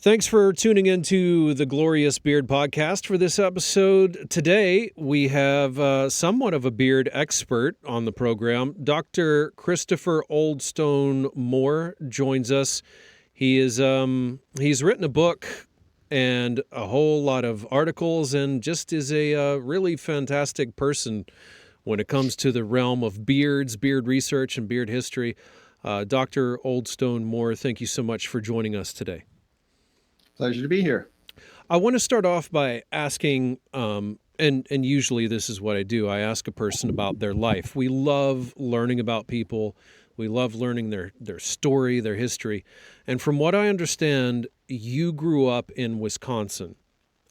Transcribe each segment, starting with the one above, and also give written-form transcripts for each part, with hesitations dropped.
Thanks for tuning into the Glorious Beard Podcast for this episode. Today, we have somewhat of a beard expert on the program. Dr. Christopher Oldstone-Moore joins us. He's written a book and a whole lot of articles and just is a really fantastic person when it comes to the realm of beards, beard research, and beard history. Dr. Oldstone-Moore, thank you so much for joining us today. Pleasure to be here. I want to start off by asking, and usually this is what I do. I ask a person about their life. We love learning about people. We love learning their story, their history. And from what I understand, you grew up in Wisconsin.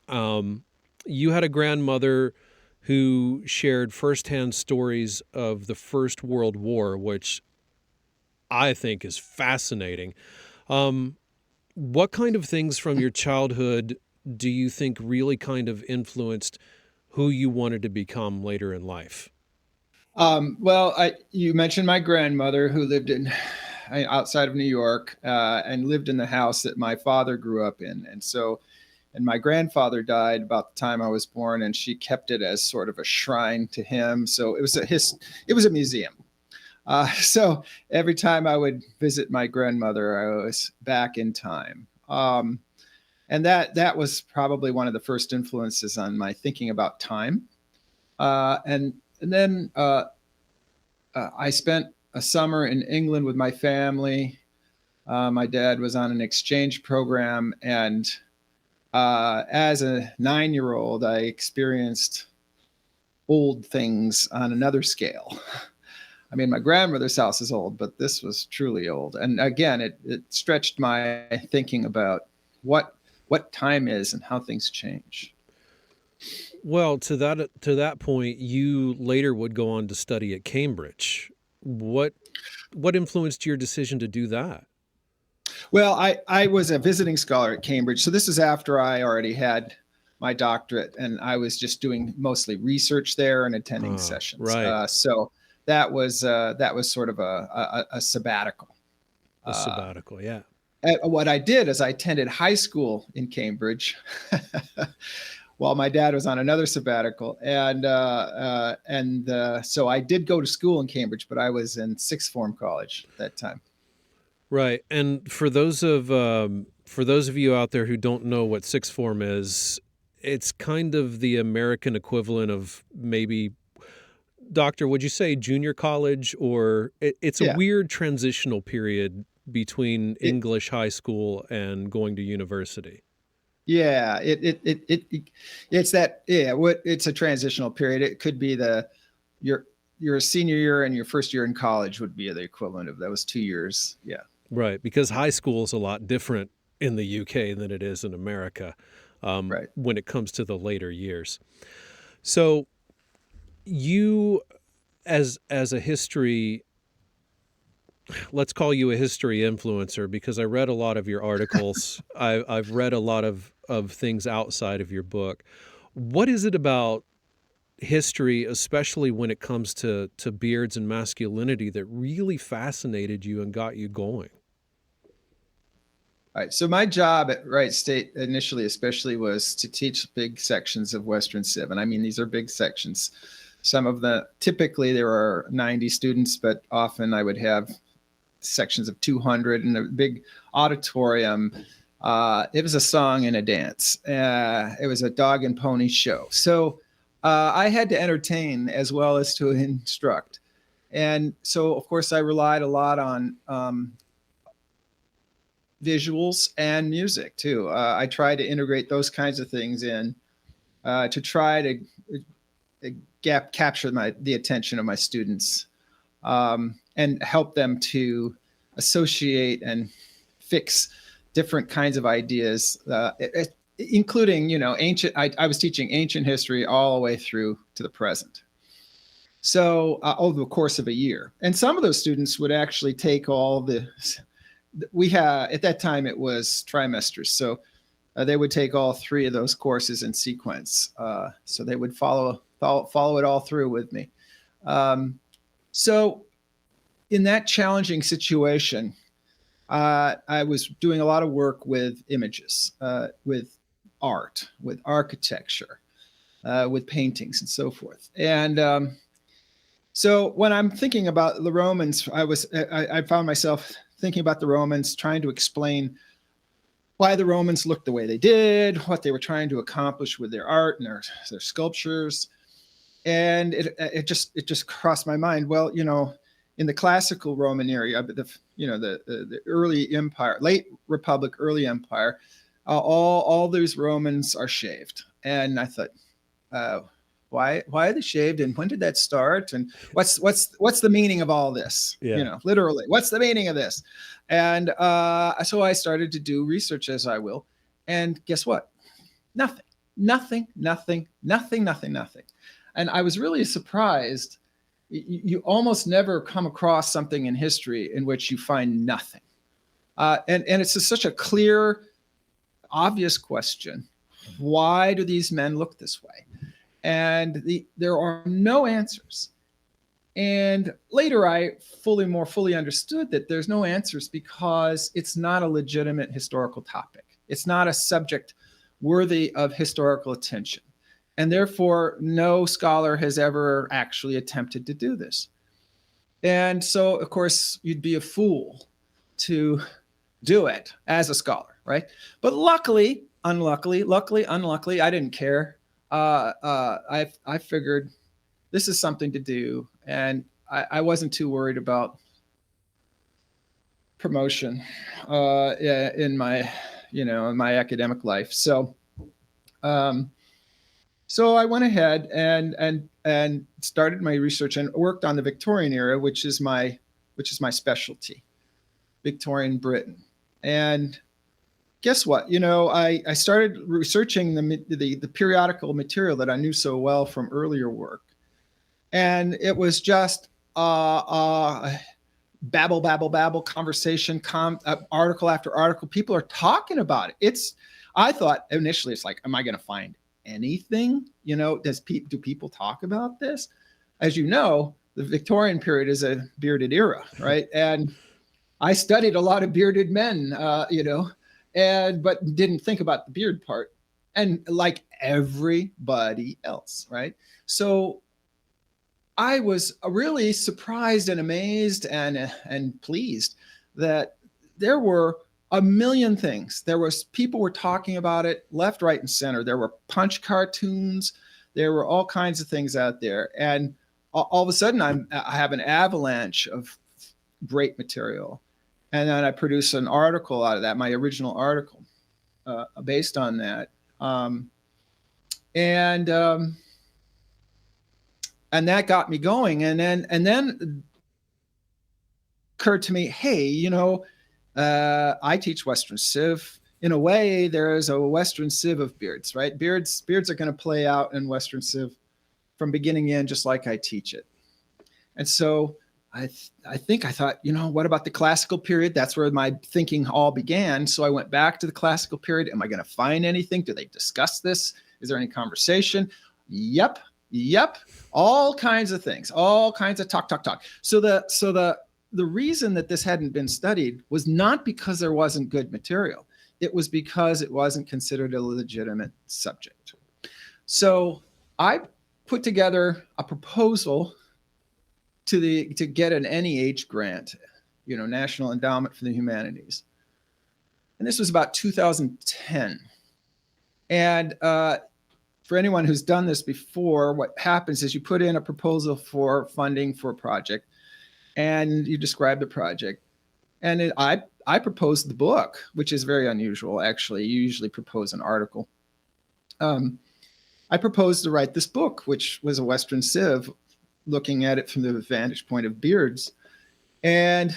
You had a grandmother who shared firsthand stories of the First World War, which I think is fascinating. What kind of things from your childhood do you think really kind of influenced who you wanted to become later in life? You mentioned my grandmother who lived outside of New York and lived in the house that my father grew up in. And my grandfather died about the time I was born, and she kept it as sort of a shrine to him. So it was a museum. So every time I would visit my grandmother, I was back in time. And that was probably one of the first influences on my thinking about time. And then I spent a summer in England with my family. My dad was on an exchange program, and as a 9-year-old, I experienced old things on another scale. I mean, my grandmother's house is old, but this was truly old. And again, it stretched my thinking about what time is and how things change. Well, to that point, you later would go on to study at Cambridge. What influenced your decision to do that? Well, I was a visiting scholar at Cambridge. So this is after I already had my doctorate, and I was just doing mostly research there and attending sessions. Right. So that was sort of a sabbatical. A sabbatical, yeah. What I did is I attended high school in Cambridge while my dad was on another sabbatical. So I did go to school in Cambridge, but I was in sixth form college at that time. Right. And for those of you out there who don't know what sixth form is, it's kind of the American equivalent of maybe, Doctor, would you say junior college, or it's a weird transitional period between English high school and going to university? Yeah, it's that. Yeah, it's a transitional period. It could be your senior year and your first year in college would be the equivalent of those 2 years. Yeah. Right, because high school is a lot different in the UK than it is in America when it comes to the later years. So you, as a history, let's call you a history influencer, because I read a lot of your articles. I've read a lot of things outside of your book. What is it about history, especially when it comes to beards and masculinity, that really fascinated you and got you going? All right. So my job at Wright State initially, especially, was to teach big sections of Western Civ. And I mean, these are big sections. Typically there are 90 students, but often I would have sections of 200 in a big auditorium. It was a song and a dance. It was a dog and pony show. So I had to entertain as well as to instruct. And so, of course, I relied a lot on visuals and music too. I tried to integrate those kinds of things in to try to capture the attention of my students and help them to associate and fix different kinds of ideas, including, ancient. I was teaching ancient history all the way through to the present. So over the course of a year, and some of those students would actually take all at that time it was trimesters. So they would take all 3 of those courses in sequence. So they would follow it all through with me. So in that challenging situation, I was doing a lot of work with images, with art, with architecture, with paintings and so forth. And so when I'm thinking about the Romans, I found myself thinking about the Romans, trying to explain why the Romans looked the way they did, what they were trying to accomplish with their art and their sculptures. And it just crossed my mind. Well, in the classical Roman area, the early empire, late Republic, early empire, all these Romans are shaved. And I thought, why are they shaved, and when did that start, and what's the meaning of all this? Yeah. Literally, what's the meaning of this? And so I started to do research, as I will, and guess what? Nothing. And I was really surprised. You almost never come across something in history in which you find nothing, and it's such a clear, obvious question: why do these men look this way? And there are no answers. And later I more fully understood that there's no answers because it's not a legitimate historical topic. It's not a subject worthy of historical attention. And therefore, no scholar has ever actually attempted to do this. And so, of course, you'd be a fool to do it as a scholar, right? But luckily, unluckily, I didn't care. I figured this is something to do, and I wasn't too worried about promotion in my academic life. So I went ahead and started my research and worked on the Victorian era, which is my specialty, Victorian Britain. And guess what? I started researching the periodical material that I knew so well from earlier work, and it was just babble, conversation, article after article. People are talking about it. I thought initially, it's like, am I going to find anything? Do people talk about this? As you know, the Victorian period is a bearded era, right? And I studied a lot of bearded men, but didn't think about the beard part, and like everybody else, right? So I was really surprised and amazed and pleased that there were a million things. People were talking about it left, right, and center. There were punch cartoons. There were all kinds of things out there, and all of a sudden I have an avalanche of great material. And then I produced an article out of that, my original article, based on that. And that got me going. And then occurred to me, hey, I teach Western Civ. In a way, there is a Western Civ of beards, right? Beards are going to play out in Western Civ from beginning to end, just like I teach it. And so I thought, what about the classical period? That's where my thinking all began. So I went back to the classical period. Am I going to find anything? Do they discuss this? Is there any conversation? Yep. All kinds of things, all kinds of talk. So the reason that this hadn't been studied was not because there wasn't good material. It was because it wasn't considered a legitimate subject. So I put together a proposal to get an NEH grant, National Endowment for the Humanities. And this was about 2010. And for anyone who's done this before, what happens is you put in a proposal for funding for a project, and you describe the project. And I proposed the book, which is very unusual, actually. You usually propose an article. I proposed to write this book, which was a Western Civ, looking at it from the vantage point of beards. And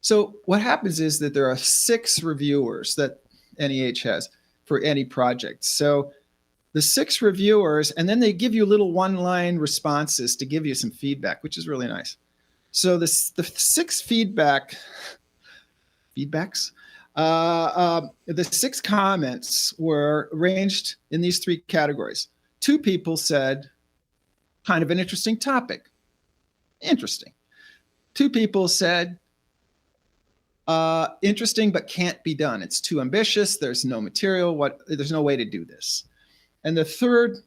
so what happens is that there are 6 reviewers that NEH has for any project. So the 6 reviewers, and then they give you little one-line responses to give you some feedback, which is really nice. So the 6 feedbacks, the 6 comments were arranged in these 3 categories. 2 people said, kind of an interesting topic. Interesting. 2 people said, Interesting, but can't be done. It's too ambitious. There's no material. There's no way to do this. And the third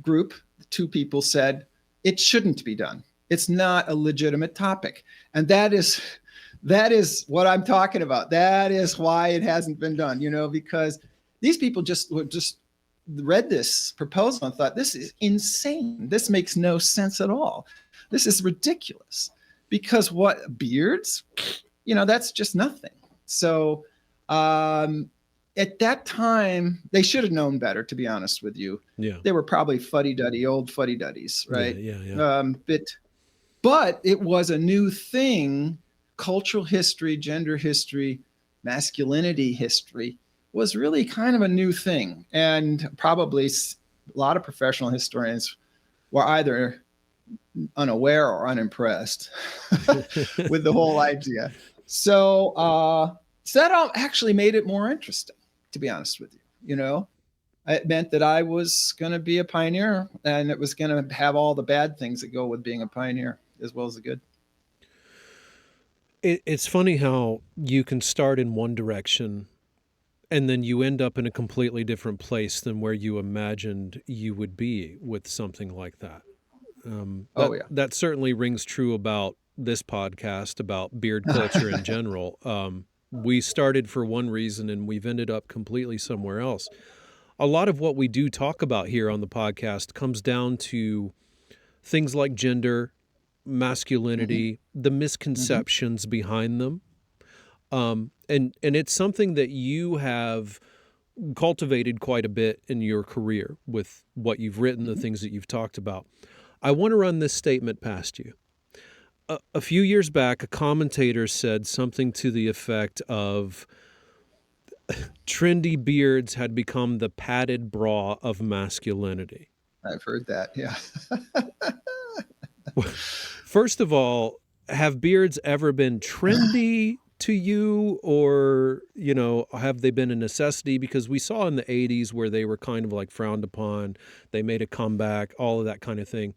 group, two people said, it shouldn't be done. It's not a legitimate topic. And that is what I'm talking about. That is why it hasn't been done, because these people just read this proposal and thought, this is insane. This makes no sense at all. This is ridiculous. Because what, beards? That's just nothing. So at that time, they should have known better, to be honest with you. Yeah. They were probably old fuddy-duddies, right? Yeah. But it was a new thing. Cultural history, gender history, masculinity history was really kind of a new thing. And probably a lot of professional historians were either unaware or unimpressed with the whole idea. So that actually made it more interesting, to be honest with you. It meant that I was going to be a pioneer, and it was going to have all the bad things that go with being a pioneer as well as the good. It's funny how you can start in one direction and then you end up in a completely different place than where you imagined you would be with something like that. That certainly rings true about this podcast, about beard culture in general. We started for one reason and we've ended up completely somewhere else. A lot of what we do talk about here on the podcast comes down to things like gender, masculinity, the misconceptions behind them. And it's something that you have cultivated quite a bit in your career with what you've written, the things that you've talked about. I want to run this statement past you. A few years back, a commentator said something to the effect of trendy beards had become the padded bra of masculinity. I've heard that, yeah. First of all, have beards ever been trendy to you, or, have they been a necessity? Because we saw in the 80s where they were kind of like frowned upon, they made a comeback, all of that kind of thing.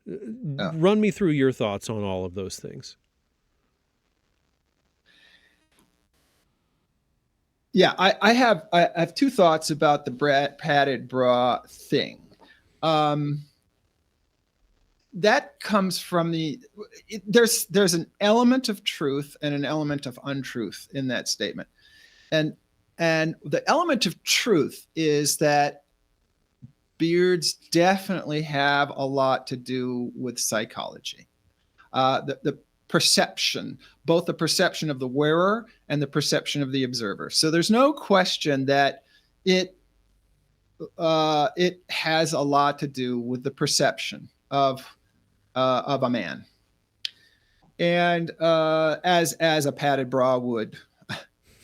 Run me through your thoughts on all of those things. Yeah, I have two thoughts about the padded bra thing. That comes from there's an element of truth and an element of untruth in that statement. And the element of truth is that beards definitely have a lot to do with psychology. The perception, both the perception of the wearer and the perception of the observer. So there's no question that it has a lot to do with the perception of a man, and as a padded bra would,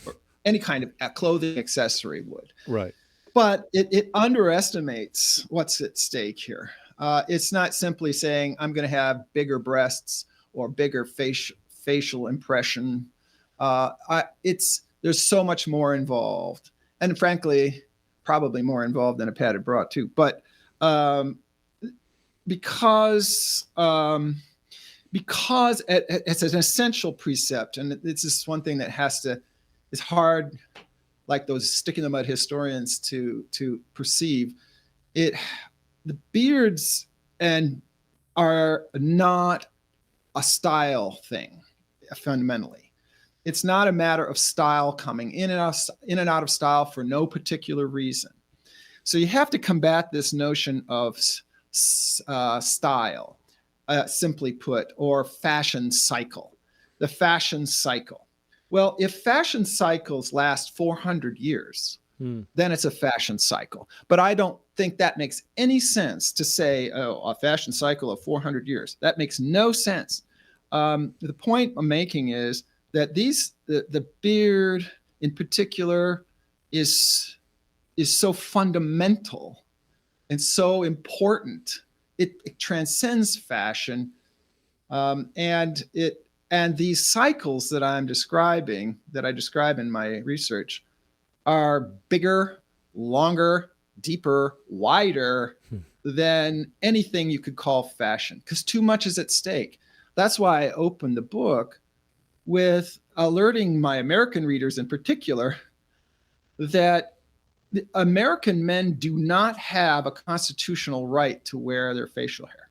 or any kind of clothing accessory would. Right. But it underestimates what's at stake here. It's not simply saying I'm going to have bigger breasts or bigger facial impression. There's so much more involved, and frankly, probably more involved than a padded bra too. But because it's an essential precept, and it's just one thing that is hard, like those stick in the mud historians to perceive it. The beards are not a style thing fundamentally. It's not a matter of style coming in and out of style for no particular reason. So you have to combat this notion of style, simply put, or fashion cycle. The fashion cycle. Well, if fashion cycles last 400 years, then it's a fashion cycle. But I don't think that makes any sense to say, a fashion cycle of 400 years. That makes no sense. The point I'm making is that the beard in particular is so fundamental and so important. It transcends fashion, and these cycles that I describe in my research, are bigger, longer, deeper, wider than anything you could call fashion, because too much is at stake. That's why I opened the book with alerting my American readers in particular that American men do not have a constitutional right to wear their facial hair.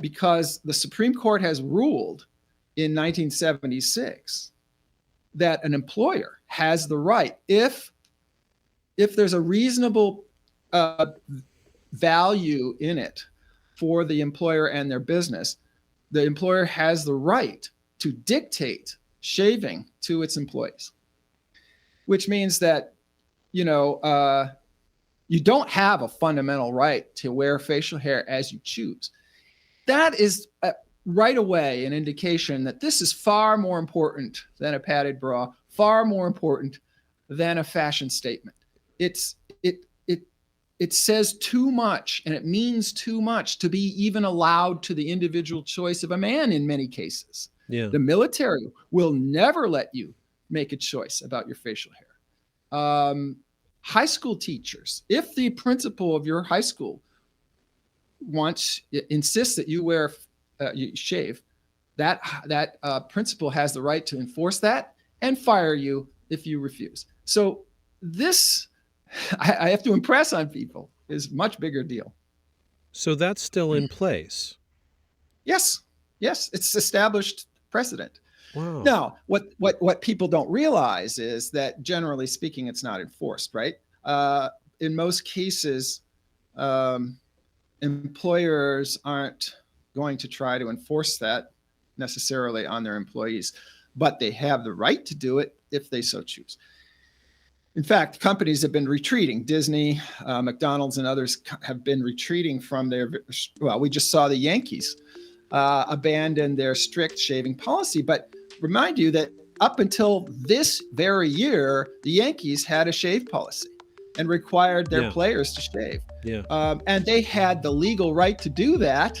Because the Supreme Court has ruled in 1976 that an employer has the right, if there's a reasonable value in it for the employer and their business, the employer has the right to dictate shaving to its employees, which means that, you don't have a fundamental right to wear facial hair as you choose. That is right away an indication that this is far more important than a padded bra, far more important than a fashion statement. It says too much, and it means too much to be even allowed to the individual choice of a man in many cases. Yeah. The military will never let you make a choice about your facial hair. High school teachers, if the principal of your high school insists that you shave, that principal has the right to enforce that and fire you if you refuse. So this, I have to impress on people, is a much bigger deal. So that's still in place. Yes, it's established precedent. Wow. Now, what people don't realize is that generally speaking, it's not enforced, right? In most cases, employers aren't going to try to enforce that necessarily on their employees, but they have the right to do it if they so choose. In fact, companies have been retreating. Disney, McDonald's, and others have been retreating from we just saw the Yankees abandon their strict shaving policy. But remind you that up until this very year, the Yankees had a shave policy and required their players to shave. Yeah. And they had the legal right to do that,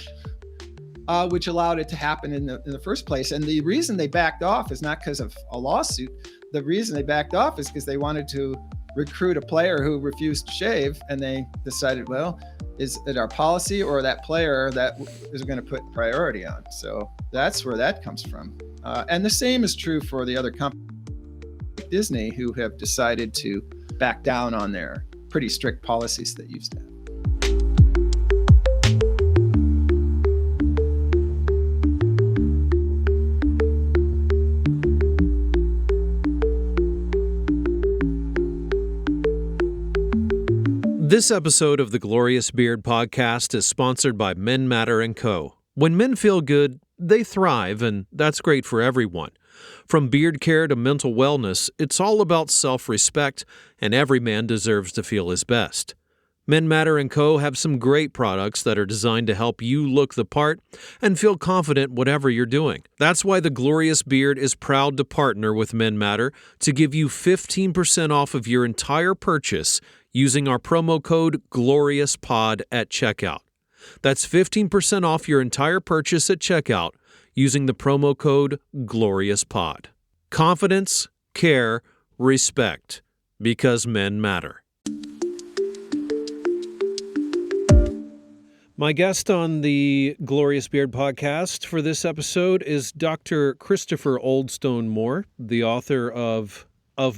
which allowed it to happen in the first place. And the reason they backed off is not because of a lawsuit. The reason they backed off is because they wanted to recruit a player who refused to shave, and they decided, well, is it our policy or that player that is going to put priority on? So that's where that comes from. And the same is true for the other companies, like Disney, who have decided to back down on their pretty strict policies that used to have. This episode of the Glorious Beard Podcast is sponsored by Men Matter & Co. When men feel good, they thrive, and that's great for everyone. From beard care to mental wellness, it's all about self-respect, and every man deserves to feel his best. Men Matter & Co. have some great products that are designed to help you look the part and feel confident whatever you're doing. That's why the Glorious Beard is proud to partner with Men Matter to give you 15% off of your entire purchase using our promo code GLORIOUSPOD at checkout. That's 15% off your entire purchase at checkout using the promo code GLORIOUSPOD. Confidence, care, respect, because men matter. My guest on the Glorious Beard Podcast for this episode is Dr. Christopher Oldstone-Moore, the author of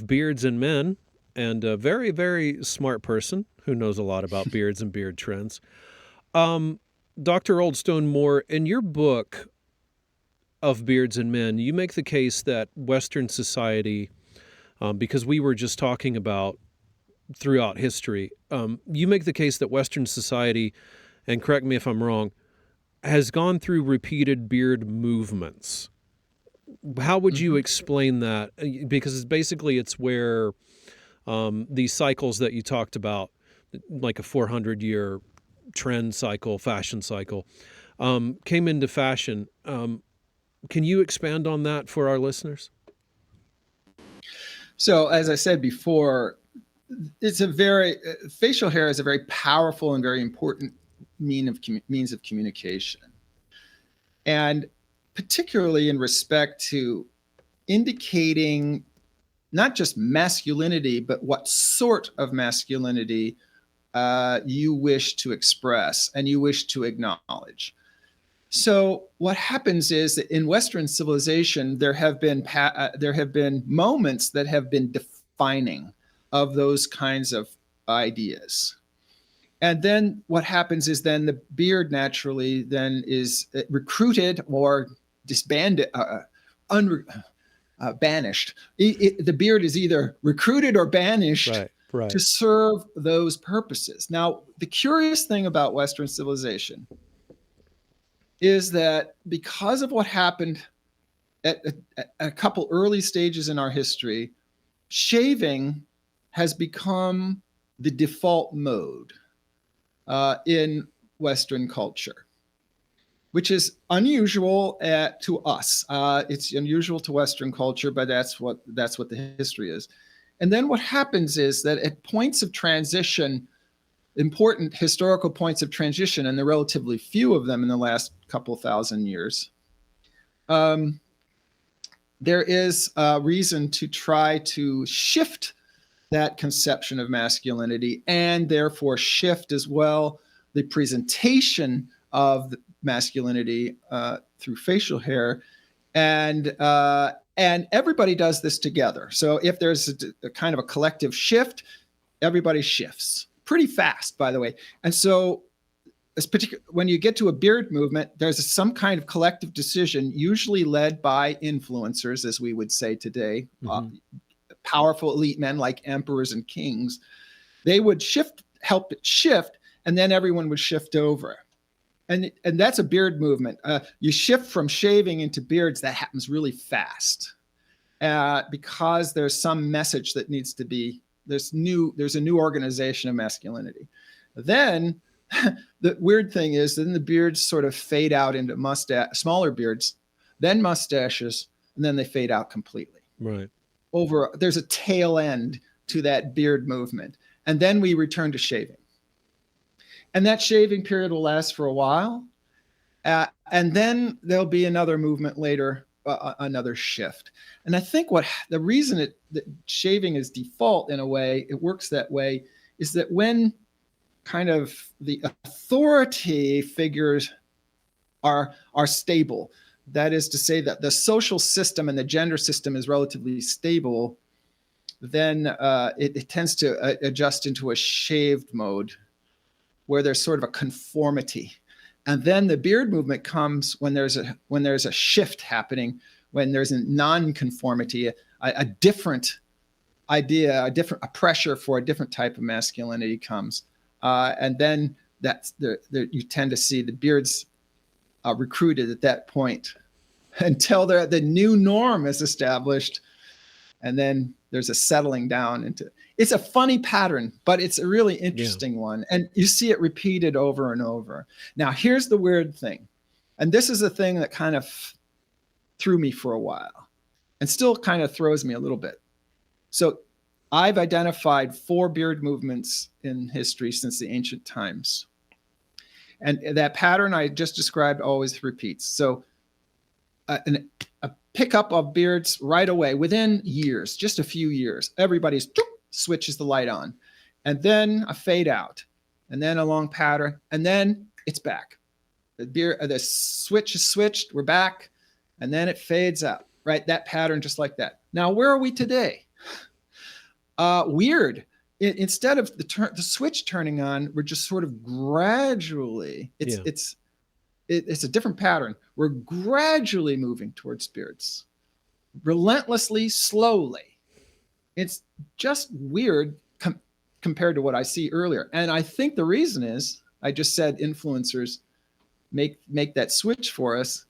Beards and Men, and a very, very smart person who knows a lot about beards and beard trends. Dr. Oldstone-Moore, in your book of Beards and Men, you make the case that Western society, because we were just talking about throughout history, you make the case that Western society, and correct me if I'm wrong, has gone through repeated beard movements. How would you explain that? Because it's where these cycles that you talked about, like a 400-year trend cycle, fashion cycle, came into fashion. Can you expand on that for our listeners? So, as I said before, facial hair is a very powerful and very important means of communication. And particularly in respect to indicating not just masculinity, but what sort of masculinity you wish to express and you wish to acknowledge. So what happens is that in Western civilization, there have been moments that have been defining of those kinds of ideas. And then what happens is then the beard naturally then is recruited or disbanded, banished. The beard is either recruited or banished Right. to serve those purposes. Now, the curious thing about Western civilization is that because of what happened at a couple early stages in our history, shaving has become the default mode in Western culture, which is unusual to us. It's unusual to Western culture, but that's what the history is. And then what happens is that at points of transition, important historical points of transition, and there are relatively few of them in the last couple thousand years, there is a reason to try to shift that conception of masculinity and therefore shift as well the presentation of masculinity through facial hair. And everybody does this together. So if there's a kind of a collective shift, everybody shifts pretty fast, by the way. And so when you get to a beard movement, there's some kind of collective decision, usually led by influencers, as we would say today, powerful elite men like emperors and kings. They would help it shift, and then everyone would shift over. And that's a beard movement. You shift from shaving into beards, that happens really fast because there's some message that needs to be, there's a new organization of masculinity. Then the weird thing is then the beards sort of fade out into smaller beards, then mustaches, and then they fade out completely. Right. There's a tail end to that beard movement. And then we return to shaving. And that shaving period will last for a while. And then there'll be another movement later, another shift. And I think the reason that shaving is default in a way, it works that way, is that when kind of the authority figures are stable, that is to say that the social system and the gender system is relatively stable, then it tends to adjust into a shaved mode where there's sort of a conformity. And then the beard movement comes when there's a shift happening, when there's a non-conformity, a different idea, a pressure for a different type of masculinity comes. And then you tend to see the beards recruited at that point until the new norm is established. And then there's a settling down into, it's a funny pattern, but it's a really interesting one. And you see it repeated over and over. Now, here's the weird thing. And this is a thing that kind of threw me for a while and still kind of throws me a little bit. So I've identified 4 beard movements in history since the ancient times. And that pattern I just described always repeats. So a pickup of beards right away, within years, just a few years, everybody's switches the light on. And then a fade out. And then a long pattern. And then it's back. The switch is switched, we're back. And then it fades out, right? That pattern just like that. Now, where are we today? Weird. Instead of the switch turning on, we're just sort of gradually, it's a different pattern. We're gradually moving towards beards, relentlessly, slowly. It's just weird compared to what I see earlier. And I think the reason is, I just said influencers make that switch for us.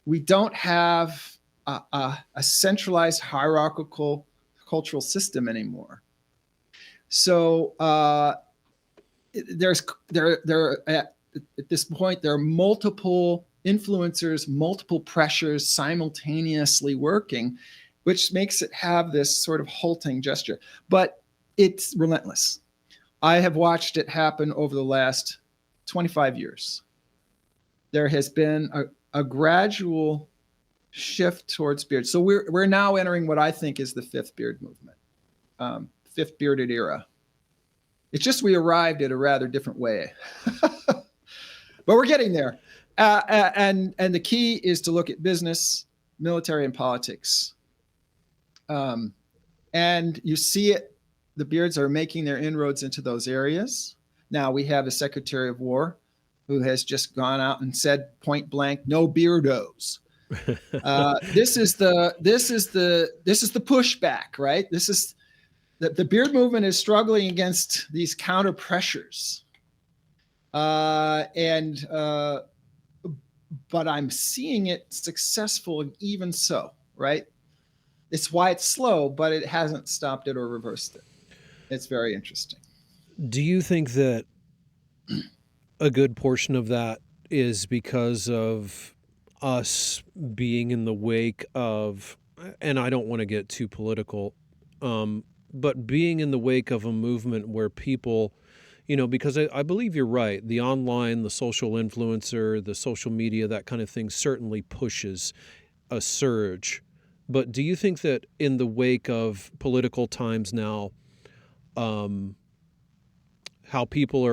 We don't have a centralized hierarchical cultural system anymore. So at this point, there are multiple influencers, multiple pressures simultaneously working, which makes it have this sort of halting gesture. But it's relentless. I have watched it happen over the last 25 years. There has been a gradual shift towards beard. So we're now entering what I think is the 5th beard movement, 5th bearded era. It's just we arrived at a rather different way. But we're getting there. And the key is to look at business, military, and politics. And you see it, the beards are making their inroads into those areas. Now we have a Secretary of War who has just gone out and said point blank, no beardos. This is the pushback, right? This is the beard movement is struggling against these counter pressures. But I'm seeing it successful, even so, right? It's why it's slow, but it hasn't stopped it or reversed it. It's very interesting. Do you think that a good portion of that is because of us being in the wake of, and I don't want to get too political, but being in the wake of a movement where people, because I believe you're right, the online, the social influencer, the social media, that kind of thing certainly pushes a surge. But do you think that in the wake of political times now, how people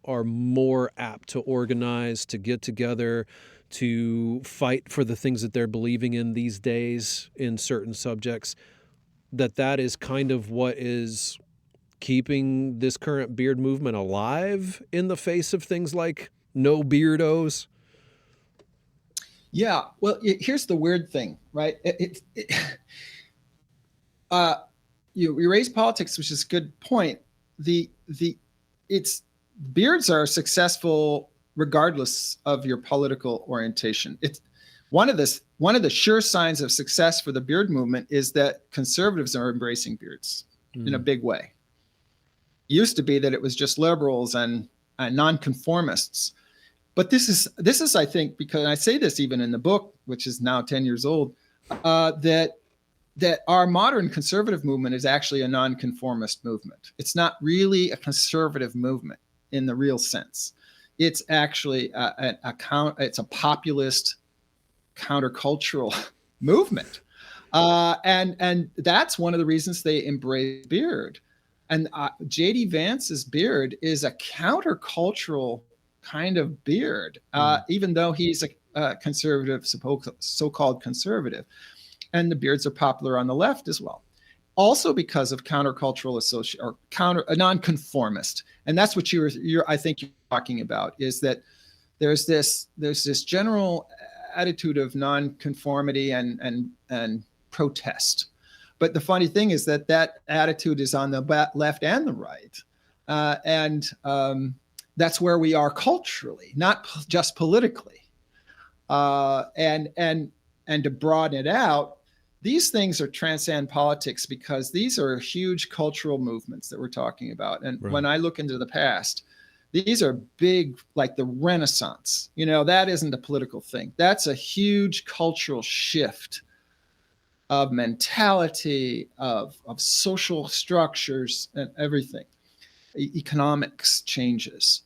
are more apt to organize, to get together, to fight for the things that they're believing in these days in certain subjects, that is kind of what is keeping this current beard movement alive in the face of things like no beardos? Yeah, well, here's the weird thing, right? You raise politics, which is a good point. It's beards are successful regardless of your political orientation. It's one of the sure signs of success for the beard movement is that conservatives are embracing beards in a big way. It used to be that it was just liberals and nonconformists. But this is, I think, because I say this even in the book, which is now 10 years old, that our modern conservative movement is actually a nonconformist movement. It's not really a conservative movement in the real sense. It's actually it's a populist countercultural movement. And that's one of the reasons they embrace beard. And J.D. Vance's beard is a countercultural kind of beard, even though he's a conservative, so-called conservative. And the beards are popular on the left as well. Also because of countercultural a nonconformist. And that's what I think you're talking about, is that there's this general attitude of nonconformity and protest. But the funny thing is that attitude is on the left and the right. And that's where we are culturally, not just politically. And to broaden it out, these things are transcend politics because these are huge cultural movements that we're talking about. And when I look into the past, these are big, like the Renaissance. That isn't a political thing. That's a huge cultural shift of mentality, of social structures and everything, economics changes.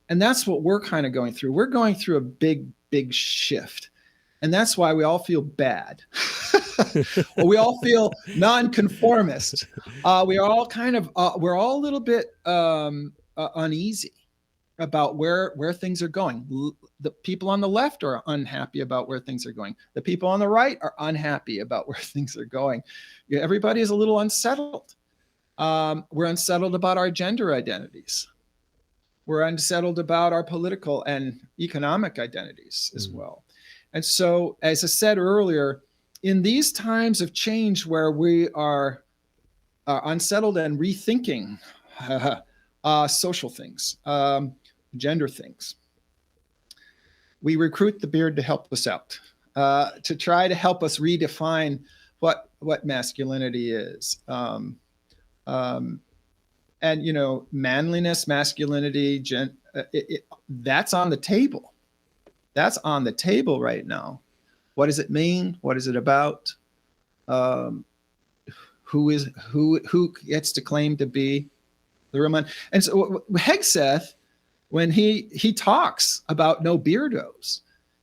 And that's what we're kind of going through. We're going through a big, big shift. And that's why we all feel bad. We all feel nonconformist. We're all a little bit uneasy about where things are going. The people on the left are unhappy about where things are going. The people on the right are unhappy about where things are going. Everybody is a little unsettled. We're unsettled about our gender identities. We're unsettled about our political and economic identities as well. And so, as I said earlier, in these times of change where we are unsettled and rethinking social things, gender things, we recruit the beard to help us out, to try to help us redefine what masculinity is. And manliness, masculinity, that's on the table. That's on the table right now. What does it mean? What is it about? Who gets to claim to be the real man? And so Hegseth, when he talks about no beardos,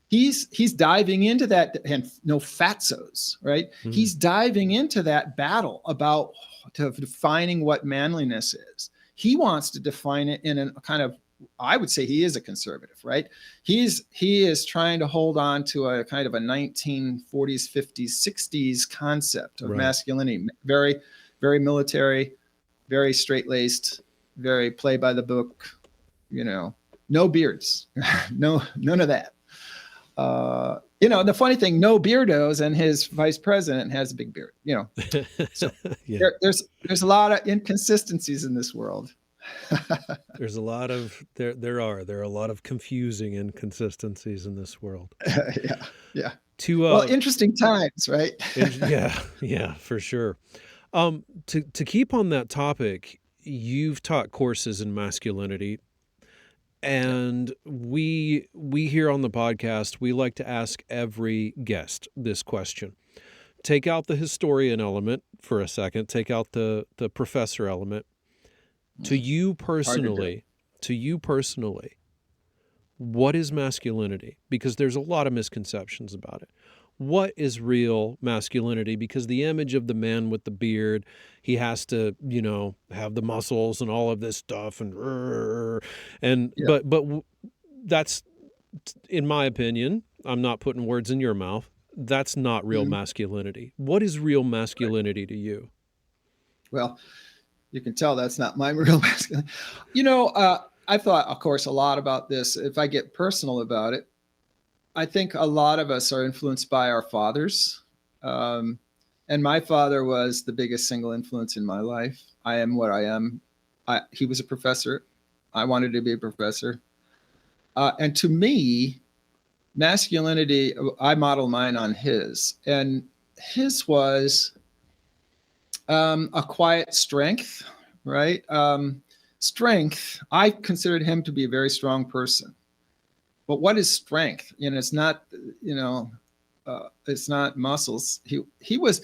he's diving into that, and no fatzos, right? Mm-hmm. He's diving into that battle about defining what manliness is. He wants to define it in a kind of I would say he is a conservative, right? He is trying to hold on to a kind of a 1940s, 50s, 60s concept of Right. masculinity, very, very military, very straight-laced, very play by the book, no beards, no, none of that. The funny thing, no beardos, and his vice president has a big beard, So Yeah. there's a lot of inconsistencies in this world. There's a lot of there are a lot of confusing inconsistencies in this world. Yeah, yeah. To Well, interesting times, right? yeah, for sure. To keep on that topic, you've taught courses in masculinity, and we here on the podcast, we like to ask every guest this question. Take out the historian element for a second, take out the professor element. To you personally, what is masculinity? Because there's a lot of misconceptions about it. What is real masculinity? Because the image of the man with the beard, he has to, have the muscles and all of this stuff, Yeah. but that's, in my opinion, I'm not putting words in your mouth, that's not real masculinity. What is real masculinity to you? Well, you can tell that's not my real masculinity. I thought, of course, a lot about this. If I get personal about it, I think a lot of us are influenced by our fathers. And my father was the biggest single influence in my life. I am what I am. He was a professor. I wanted to be a professor. And to me, masculinity, I model mine on his. And his was a quiet strength, right? Strength, I considered him to be a very strong person. But what is strength? It's not, it's not muscles. He was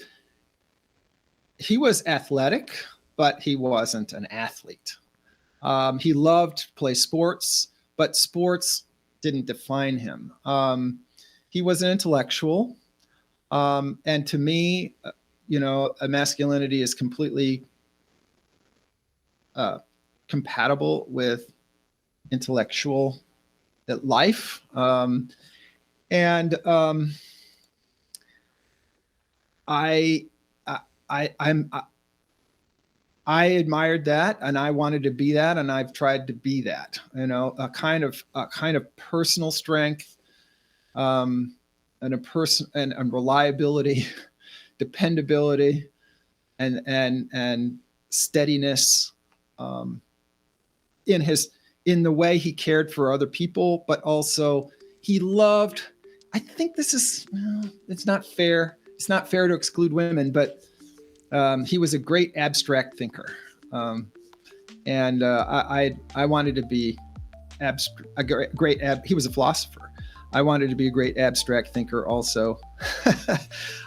athletic, but he wasn't an athlete. He loved to play sports, but sports didn't define him. He was an intellectual. And to me, a masculinity is completely compatible with intellectual life. I admired that, and I wanted to be that, and I've tried to be that. A kind of personal strength, and and reliability, dependability, and steadiness, in the way he cared for other people, but also he loved. I think it's not fair. It's not fair to exclude women, but he was a great abstract thinker, and I wanted to be he was a philosopher. I wanted to be a great abstract thinker also.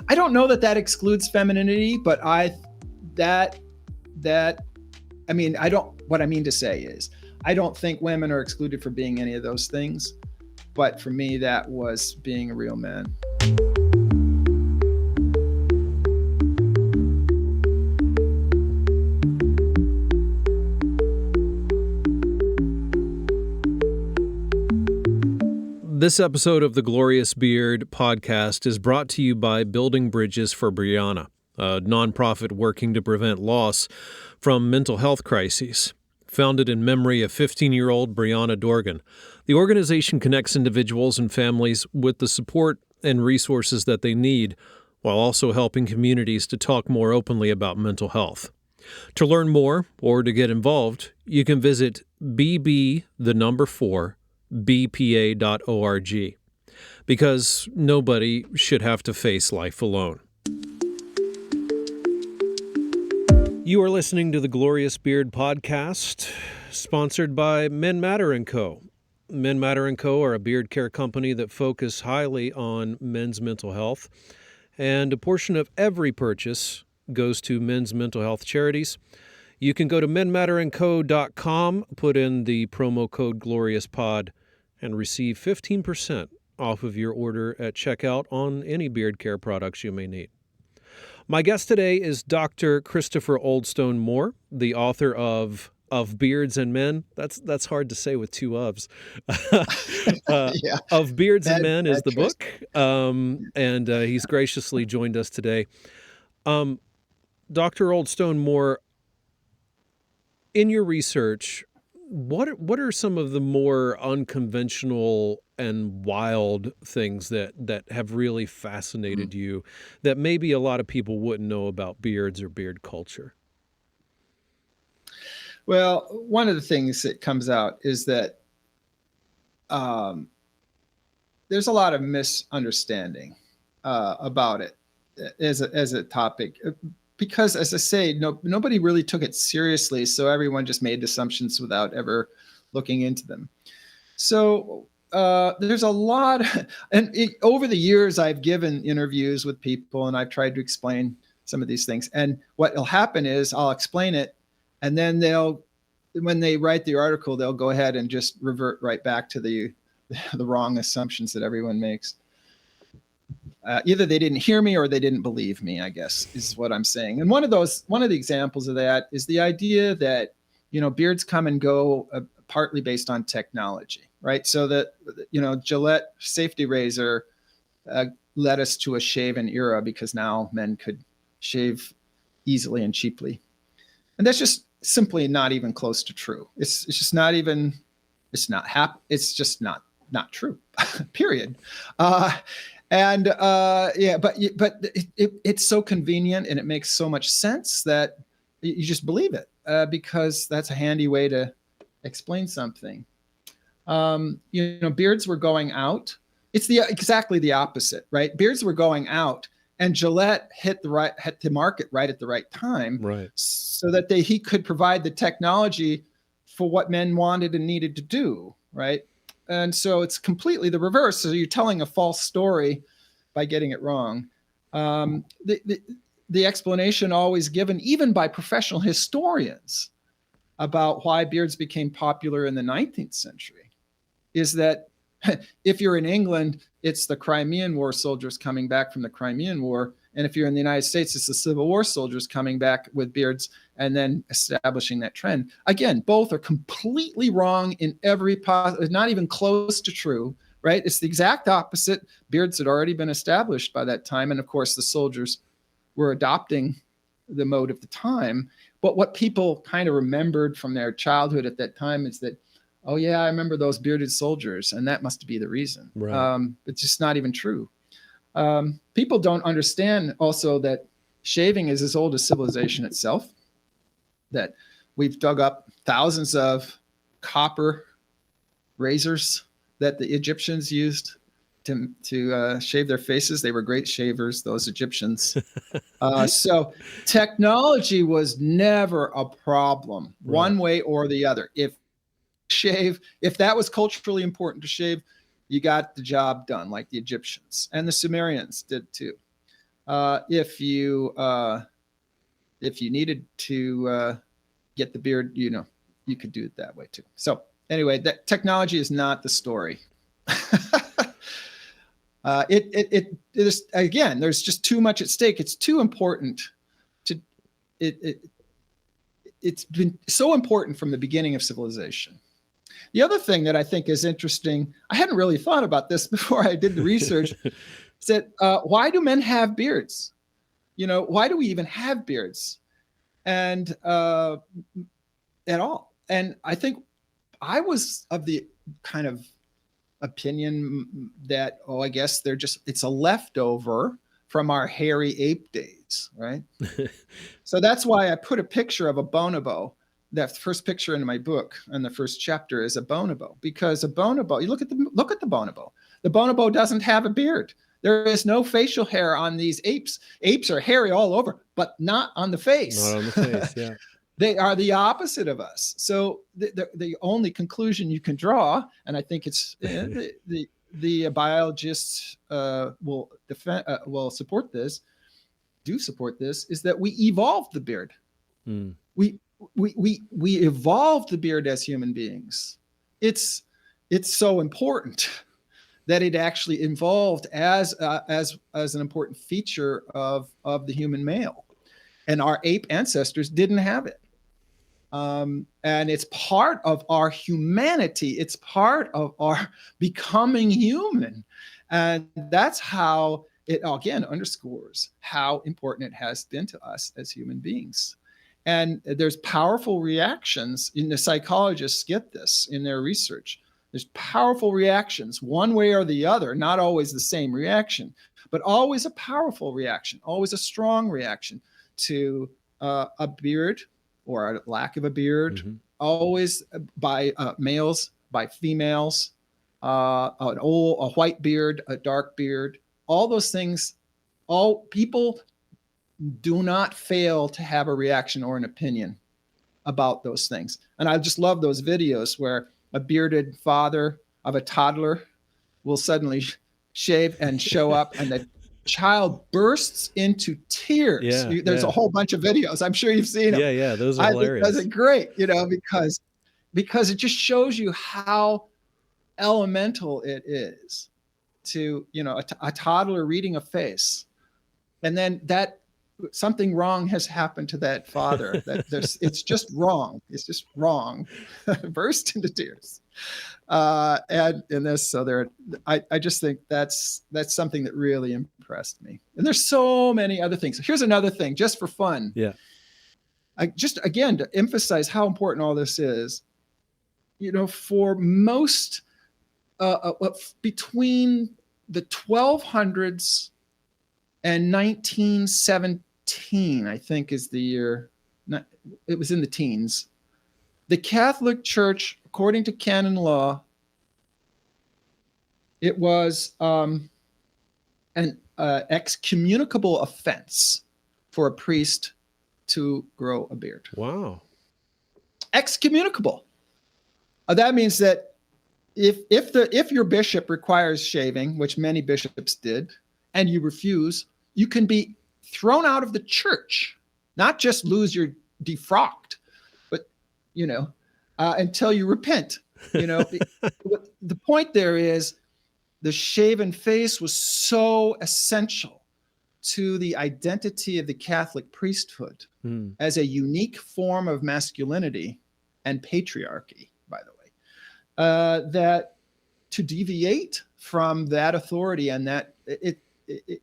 I don't know that excludes femininity, but what I mean to say is, I don't think women are excluded from being any of those things. But for me, that was being a real man. This episode of the Glorious Beard podcast is brought to you by Building Bridges for Brianna, a nonprofit working to prevent loss from mental health crises. Founded in memory of 15-year-old Brianna Dorgan, the organization connects individuals and families with the support and resources that they need, while also helping communities to talk more openly about mental health. To learn more or to get involved, you can visit bb4bpa.org, because nobody should have to face life alone. You are listening to the Glorious Beard podcast, sponsored by Men Matter & Co. Men Matter & Co. are a beard care company that focus highly on men's mental health, and a portion of every purchase goes to men's mental health charities. You can go to menmatterandco.com, put in the promo code GLORIOUSPOD, and receive 15% off of your order at checkout on any beard care products you may need. My guest today is Dr. Christopher Oldstone-Moore, the author of of beards and men. That's hard to say with two ofs. Yeah, Of Beards and bad, Men is bad the choice. book, and he's graciously joined us today. Um, Dr. Oldstone-Moore, in your research, what are some of the more unconventional and wild things that have really fascinated you that maybe a lot of people wouldn't know about beards or beard culture? Well, one of the things that comes out is that um, there's a lot of misunderstanding about it as a topic because, as I say, nobody really took it seriously, so everyone just made assumptions without ever looking into them. So there's a lot, over the years, I've given interviews with people, and I've tried to explain some of these things. And what will happen is I'll explain it, and then when they write the article, they'll go ahead and just revert right back to the wrong assumptions that everyone makes. Either they didn't hear me or they didn't believe me, I guess, is what I'm saying. And one of the examples of that is the idea that, beards come and go partly based on technology, right? So that, Gillette safety razor led us to a shaven era because now men could shave easily and cheaply. And that's just simply not even close to true. It's just not even, it's just not true, period. But it's so convenient and it makes so much sense that you just believe it because that's a handy way to explain something. Beards were going out. It's exactly the opposite, right? Beards were going out, and Gillette hit the market right at the right time, Right. so that he could provide the technology for what men wanted and needed to do, right? And so it's completely the reverse. So you're telling a false story by getting it wrong. The explanation always given, even by professional historians, about why beards became popular in the 19th century is that if you're in England, it's the Crimean War soldiers coming back from the Crimean War. And if you're in the United States, it's the Civil War soldiers coming back with beards and then establishing that trend. Again, both are completely wrong in not even close to true, right? It's the exact opposite. Beards had already been established by that time. And of course, the soldiers were adopting the mode of the time. But what people kind of remembered from their childhood at that time is that, oh yeah, I remember those bearded soldiers, and that must be the reason. Right. It's just not even true. People don't understand also that shaving is as old as civilization itself, that we've dug up thousands of copper razors that the Egyptians used to shave their faces. They were great shavers, those Egyptians. So technology was never a problem, one way or the other. If that was culturally important to shave, you got the job done, like the Egyptians, and the Sumerians did too. If you needed to get the beard, you could do it that way too. So anyway, that technology is not the story. It is, again, there's just too much at stake. It's too important it's been so important from the beginning of civilization. The other thing that I think is interesting, I hadn't really thought about this before I did the research, is that why do men have beards? Why do we even have beards? And at all. And I think I was of the kind of opinion that, I guess it's a leftover from our hairy ape days, right? So that's why I put a picture of a bonobo. That first picture in my book, and the first chapter, is a bonobo, because a bonobo, you look at the bonobo. The bonobo doesn't have a beard. There is no facial hair on these apes. Apes are hairy all over, but not on the face. Not on the face, yeah. They are the opposite of us. So the only conclusion you can draw, and I think it's the biologists will support this, is that we evolved the beard. Mm. We evolved the beard as human beings. It's so important that it actually evolved as an important feature of the human male, and our ape ancestors didn't have it. And it's part of our humanity. It's part of our becoming human. And that's how it again underscores how important it has been to us as human beings. And there's powerful reactions, and the psychologists get this in their research. There's powerful reactions, one way or the other, not always the same reaction, but always a powerful reaction, always a strong reaction to a beard or a lack of a beard, mm-hmm. always by males, by females, a white beard, a dark beard, all those things, all people do not fail to have a reaction or an opinion about those things. And I just love those videos where a bearded father of a toddler will suddenly shave and show up, and the child bursts into tears. Yeah, there's a whole bunch of videos. I'm sure you've seen them. Yeah, those are hilarious. Those are great, because it just shows you how elemental it is to, a toddler reading a face, and then that something wrong has happened to that father. It's just wrong. It's just wrong. Burst into tears. And this, so I just think that's something that really impressed me. And there's so many other things. Here's another thing, just for fun. Yeah. Just again to emphasize how important all this is. For most, between the 1200s and 1917, I think is the year. It was in the teens. The Catholic Church, according to canon law, it was an excommunicable offense for a priest to grow a beard. Wow. Excommunicable. That means that if your bishop requires shaving, which many bishops did, and you refuse, you can be thrown out of the church, not just lose your defrocked, but, until you repent. The point there is the shaven face was so essential to the identity of the Catholic priesthood as a unique form of masculinity and patriarchy, by the way, that to deviate from that authority and that it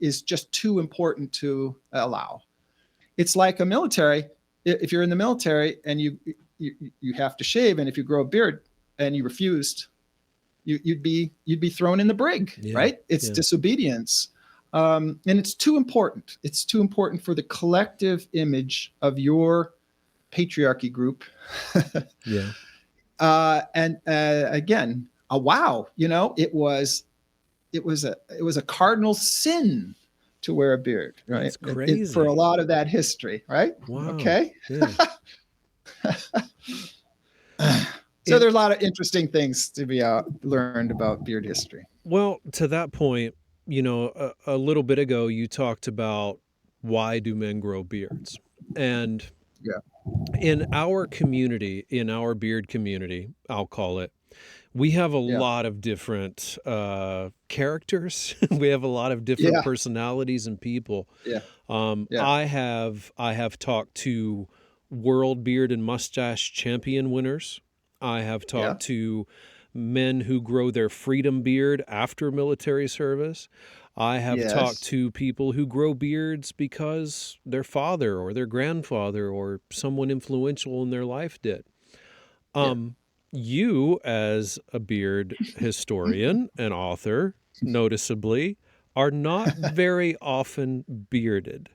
is just too important to allow. It's like a military. If you're in the military and you have to shave, and if you grow a beard and you refused, you'd be thrown in the brig, right? It's disobedience. And it's too important. It's too important for the collective image of your patriarchy group. And again, wow, it was a cardinal sin to wear a beard, right? That's crazy. For a lot of that history, right? Wow. Okay. Yeah. So there's a lot of interesting things to be learned about beard history. Well, to that point, a little bit ago, you talked about why do men grow beards? And in our community, in our beard community, I'll call it, we have a lot of different characters. We have a lot of different personalities and people. I have talked to world beard and mustache champion winners. I have talked to men who grow their freedom beard after military service. I have talked to people who grow beards because their father or their grandfather or someone influential in their life did. You, as a beard historian and author, noticeably, are not very often bearded.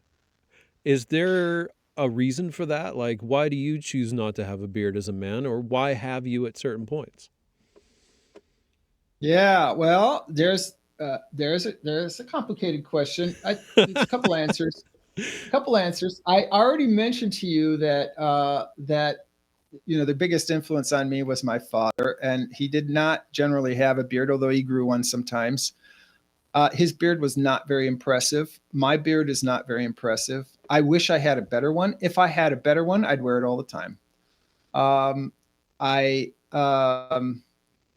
Is there a reason for that? Like, why do you choose not to have a beard as a man, or why have you at certain points? Yeah, well, there's a complicated question. There's a couple answers. I already mentioned to you that the biggest influence on me was my father, and he did not generally have a beard, although he grew one sometimes. His beard was not very impressive. My beard is not very impressive. I wish I had a better one. If I had a better one, I'd wear it all the time.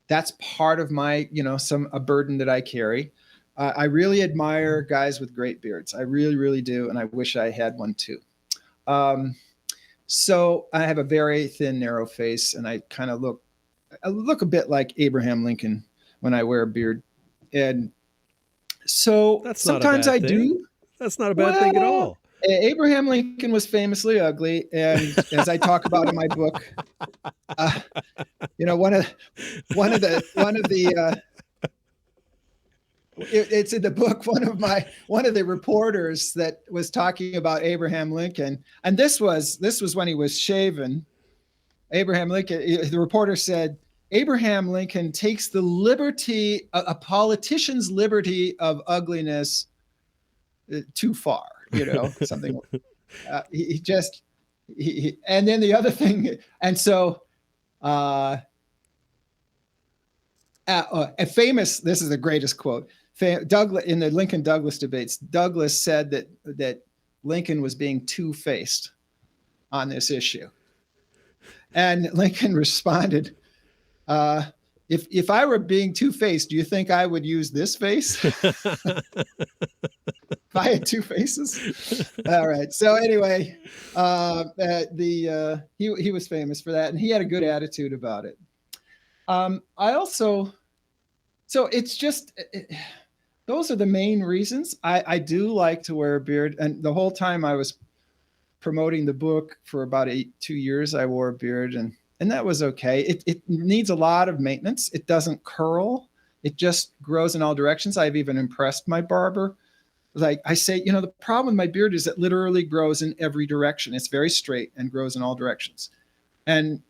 That's part of my, a burden that I carry. I really admire guys with great beards. I really, really do. And I wish I had one too. So I have a very thin, narrow face, and I look a bit like Abraham Lincoln when I wear a beard. And so That's not a sometimes bad I thing. do. That's not a bad thing at Well, all. Abraham Lincoln was famously ugly, and as I talk about in my book, uh, you know, one of the it's in the book. One of the reporters that was talking about Abraham Lincoln, and this was when he was shaven. Abraham Lincoln. The reporter said, Abraham Lincoln takes the liberty, a politician's liberty of ugliness, too far. Something. He just. And then the other thing, and so. A famous. This is the greatest quote. Douglas in the Lincoln Douglas debates. Douglas said that Lincoln was being two-faced on this issue, and Lincoln responded, if I were being two-faced, do you think I would use this face? If I had two faces? All right. So anyway, he was famous for that, and he had a good attitude about it. I also, so it's just, those are the main reasons. I do like to wear a beard, and the whole time I was promoting the book for about 2 years, I wore a beard, and that was okay. It needs a lot of maintenance. It doesn't curl. It just grows in all directions. I've even impressed my barber. Like I say, the problem with my beard is it literally grows in every direction. It's very straight and grows in all directions. And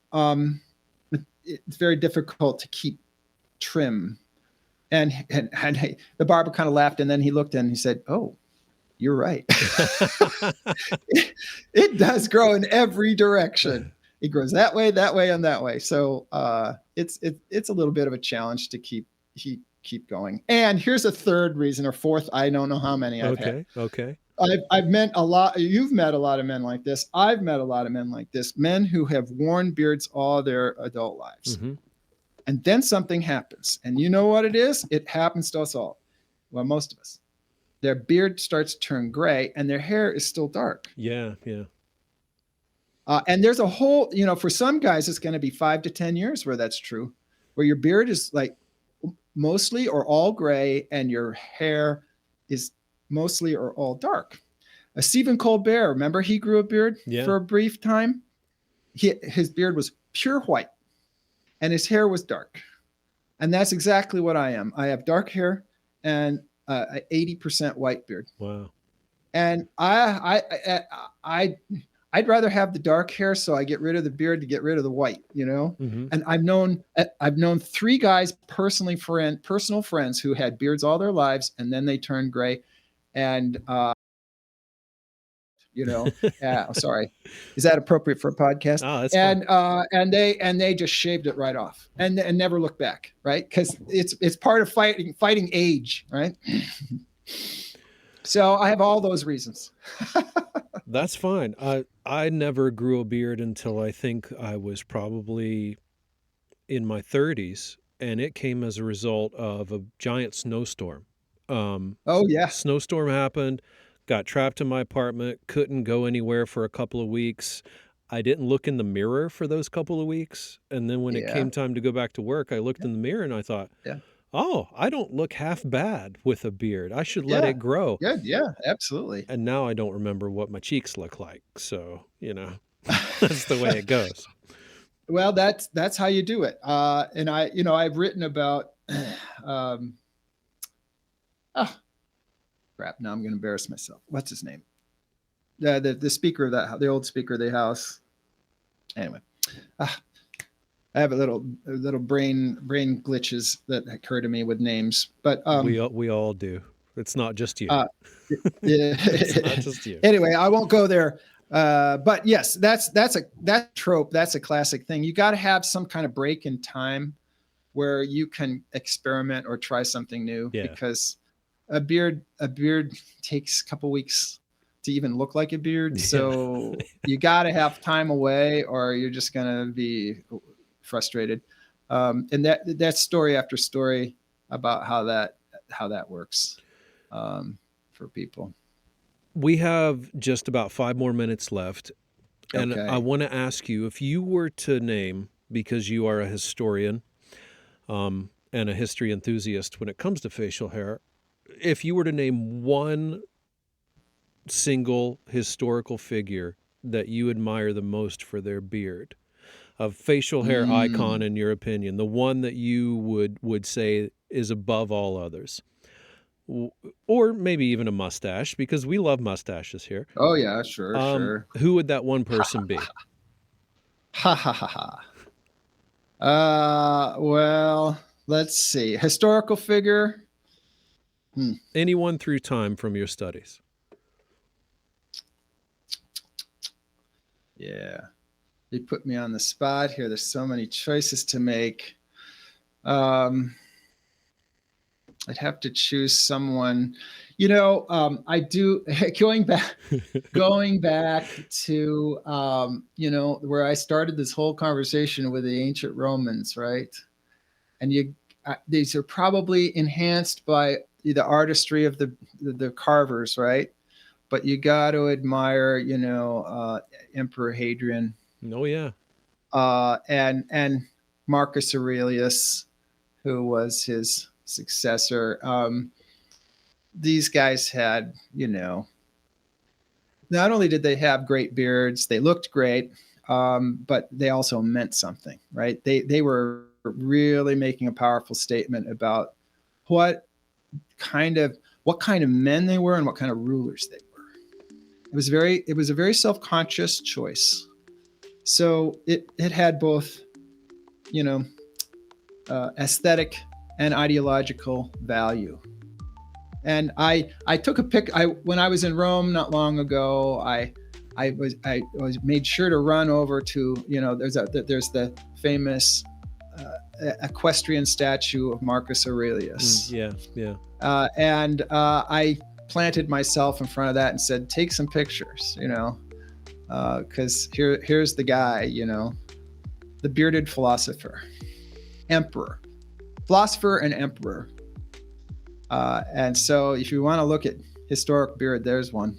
it's very difficult to keep trim. And the barber kind of laughed, and then he looked and he said, "Oh, you're right." It does grow in every direction. It grows that way, and that way. So it's a little bit of a challenge to keep going. And here's a third reason, or fourth. I don't know how many I've had. Okay. I've met a lot. You've met a lot of men like this. I've met a lot of men like this. Men who have worn beards all their adult lives. Mm-hmm. And then something happens. And you know what it is? It happens to us all. Well, most of us. Their beard starts to turn gray and their hair is still dark. Yeah. And there's a whole, for some guys, it's going to be 5 to 10 years where that's true, where your beard is like mostly or all gray and your hair is mostly or all dark. Stephen Colbert, remember he grew a beard for a brief time? His beard was pure white and his hair was dark. And that's exactly what I am. I have dark hair and 80% white beard. Wow. And I'd rather have the dark hair, so I get rid of the beard to get rid of the white, Mm-hmm. And I've known 3 guys personal friends who had beards all their lives, and then they turned gray, and sorry, is that appropriate for a podcast? Oh, that's fine. And they just shaved it right off and never looked back, right? Because it's part of fighting age, right? So I have all those reasons. That's fine. I never grew a beard until I think I was probably in my 30s, and it came as a result of a giant snowstorm. Oh yeah. Snowstorm happened, got trapped in my apartment, couldn't go anywhere for a couple of weeks. I didn't look in the mirror for those couple of weeks, and then when it came time to go back to work, I looked in the mirror and I thought, oh, I don't look half bad with a beard. I should let it grow. Good. Yeah, absolutely. And now I don't remember what my cheeks look like. So, that's the way it goes. Well, that's how you do it. And I've written about, crap. Now I'm going to embarrass myself. What's his name? The speaker of the old speaker of the house. Anyway, I have a little brain glitches that occur to me with names, but we all do. It's not just you. It's not just you. Anyway, I won't go there. But yes, that's a trope. That's a classic thing. You got to have some kind of break in time where you can experiment or try something new, because a beard takes a couple weeks to even look like a beard. So you got to have time away or you're just going to be frustrated. And that's story after story about how that works for people. We have just about 5 more minutes left. And I Okay. want to ask you, if you were to name, because you are a historian and a history enthusiast when it comes to facial hair, if you were to name one single historical figure that you admire the most for their beard, a facial hair icon Mm. in your opinion, the one that you would say is above all others, W- or maybe even a mustache, because we love mustaches here. Oh yeah, sure, sure. Who would that one person be? Ha ha ha ha. Well, let's see. Historical figure. Hmm. Anyone through time from your studies. Yeah. You put me on the spot here. There's so many choices to make. Um, I'd have to choose someone. I do going back to where I started this whole conversation with the ancient Romans, right? And these are probably enhanced by the artistry of the carvers, right? But you got to admire, Emperor Hadrian, Oh yeah. and Marcus Aurelius, who was his successor. These guys had, not only did they have great beards, they looked great, but they also meant something, right? They were really making a powerful statement about what kind of men they were and what kind of rulers they were. It was a very self-conscious choice. So it had both, aesthetic and ideological value. And I took a pic. When I was in Rome not long ago, I was made sure to run over to, there's the famous equestrian statue of Marcus Aurelius. Yeah, yeah. And I planted myself in front of that and said, take some pictures, because here's the guy, the bearded philosopher, emperor, philosopher and emperor. And so if you want to look at historic beard, there's one.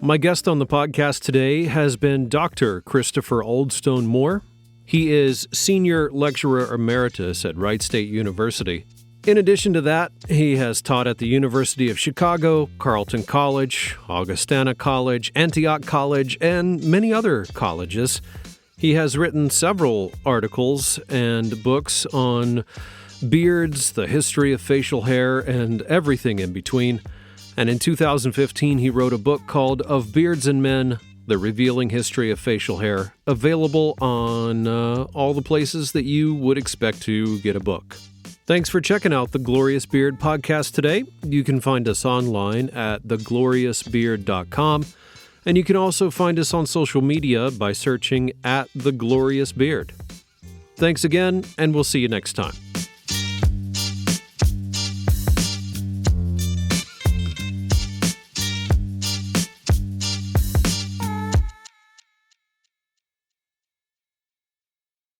My guest on the podcast today has been Dr. Christopher Oldstone-Moore. He is Senior Lecturer Emeritus at Wright State University. In addition to that, he has taught at the University of Chicago, Carleton College, Augustana College, Antioch College, and many other colleges. He has written several articles and books on beards, the history of facial hair, and everything in between. And in 2015, he wrote a book called Of Beards and Men, The Revealing History of Facial Hair, available on all the places that you would expect to get a book. Thanks for checking out the Glorious Beard podcast today. You can find us online at thegloriousbeard.com, and you can also find us on social media by searching at The Glorious Beard. Thanks again, and we'll see you next time.